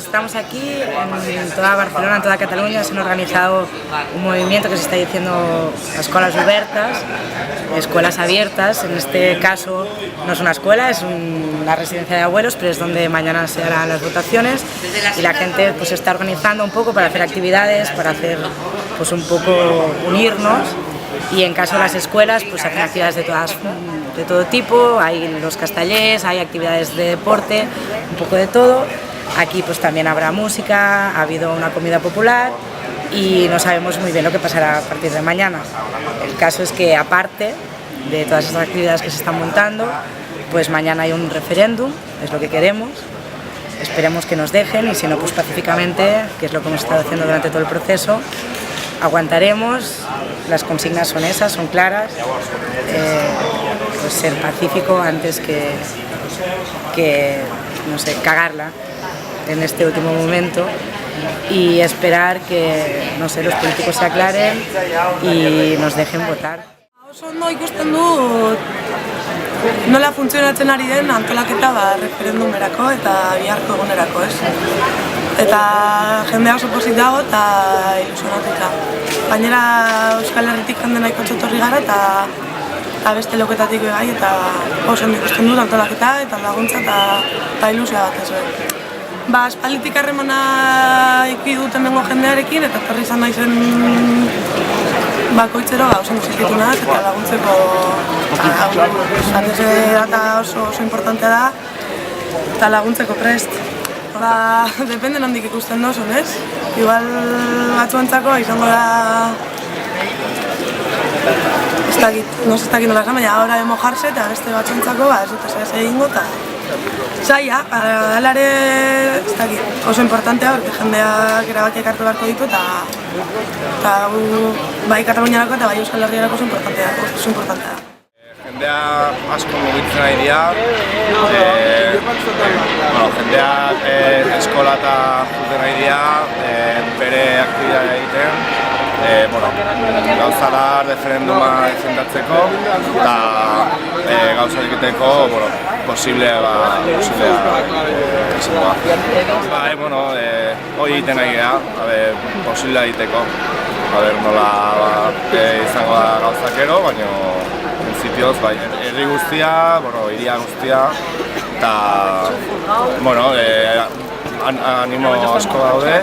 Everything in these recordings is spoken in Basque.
estamos aquí en toda Barcelona, en toda Cataluña. Se han organizado un movimiento que se está diciendo escuelas abiertas, escuelas abiertas. En este caso no es una escuela, es una residencia de abuelos, pero es donde mañana se harán las votaciones y la gente pues se está organizando un poco para hacer actividades, para hacer pues un poco unirnos. Y en caso de las escuelas, pues hacen actividades de todo tipo, hay los castellers, hay actividades de deporte, un poco de todo. Aquí pues también habrá música, ha habido una comida popular y no sabemos muy bien lo que pasará a partir de mañana. El caso es que aparte de todas esas actividades que se están montando, pues mañana hay un referéndum, es lo que queremos. Esperemos que nos dejen y si no, pues pacíficamente, que es lo que hemos estado haciendo durante todo el proceso, aguantaremos. Las consignas son esas, son claras, pues ser pacífico antes que no sé, cagarla en este último momento y esperar que no sé, los políticos se aclaren y nos dejen votar. Oso ondo ikusten dut nola funtzionatzen ari den antolaketa referendumerako eta biharko egunerako, ez? Eta jendea oso pozik dago eta ilusionatuta. Gainera Euskal Herritik jende nahiko txotorri gara eta beste loketatik bai eta oso ondo ikusten dut antolaketa eta laguntza eta ilusioa bat ez. Aspalditik harremana eki dut hemengo jendearekin eta etorri izan naizen bakoitzero oso musikitunak eta laguntzeko data oso importantea da eta laguntzeko prest. Depende nondik ikusten dozun, ez? Igual batzuentzako izango da... Ez dakit nola esan, baina ahora de mojarse eta beste batzuentzako ez dut ez egingo eta... Zaila, alare ez dakit oso importantea, porque jendeak erabakiak hartu beharko ditu eta bai Kataluniarako eta bai Euskal Herriarako oso importantea da. Jendea asko mugitzen ari dira, jendeak eskola eta juten ari dira, bere aktibitatea egiten, gauza da referenduma defendatzeko eta gauza egiteko posiblea izango da. Hori egiten ari gara, posiblea egiteko, nola izango da gauzakero, baina principios, herri guztia, hiria guztia, eta animo asko daude,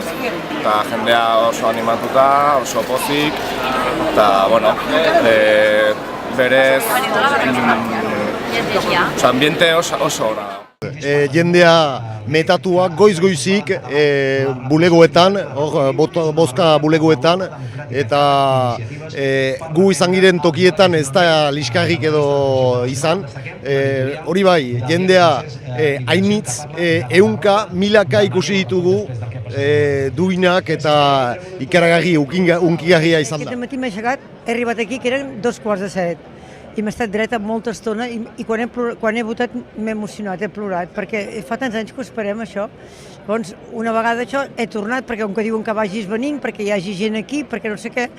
eta jendea oso animatuta, oso pozik, eta berez ambiente oso ona. Jendea metatua goiz-goizik bulegoetan, bozka bulegoetan, eta gu izan giren tokietan ez da liskarrik edo izan. Hori bai, jendea hainitz, ehunka, milaka ikusi ditugu duinak eta ikaragarri, unkigarria izan da. Aquest matí m'he aixecat, he arribat aquí que eren 2:15. I m'he estat dreta molta estona i quan he votat m'he emocionat, he plorat, perquè fa tants anys que ho esperem, això. Llavors, una vegada això, he tornat, perquè com que diuen que vagis venint, perquè hi hagi gent aquí, perquè no sé què,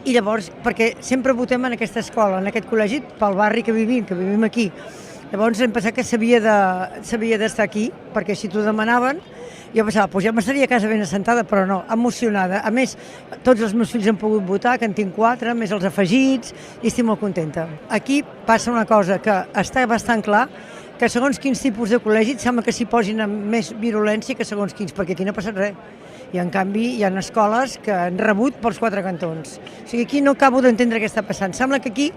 i llavors, perquè sempre votem en aquesta escola, en aquest col·legi, pel barri que vivim aquí. Llavors hem pensat que s'havia d'estar aquí, perquè si t'ho demanaven, jo pensava, doncs ja m'estaria a casa ben assentada, però no, emocionada. A més, tots els meus fills han pogut votar, que en tinc 4, més els afegits, i estic molt contenta. Aquí passa una cosa que està bastant clar, que segons quins tipus de col·legis sembla que s'hi posin amb més virulència que segons quins, perquè aquí no ha passat res. I en canvi hi ha escoles que han rebut pels 4 cantons. O sigui, aquí no acabo d'entendre què està passant. Sembla que aquí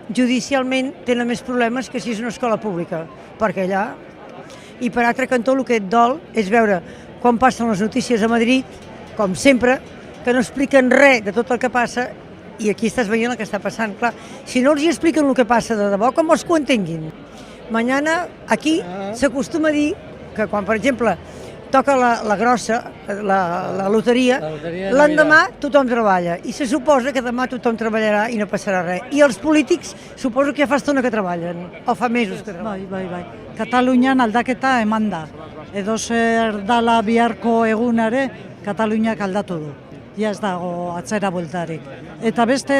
judicialment tenen més problemes que si és una escola pública, perquè allà... I per altre cantó el que et dol és veure quan passen les notícies a Madrid, com sempre, que no expliquen res de tot el que passa i aquí estàs veient el que està passant. Clar, si no els expliquen el que passa de debò, com vols que ho entenguin? Mañana, aquí, s'acostuma a dir que quan, per exemple, toca la grossa, la loteria, l'endemà tothom treballa i se suposa que demà tothom treballarà i no passarà res. I els polítics suposo que ja fa estona que treballen, o fa mesos que treballen. Bai. Katalunian aldaketa eman da. Edo zer dala biharko egunare, Kataluniak aldatu du. Ja ez dago atzera bueltarik. Eta beste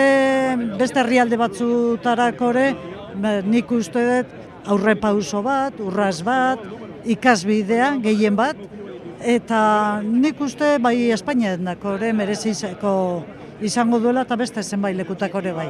herrialde batzutarako ere, nik uste dut aurrepauso bat, urras bat, ikasbidea, gehien bat, eta nik uste bai Espainian dako merezizeko izango duela eta beste zenbait lekutak ere bai.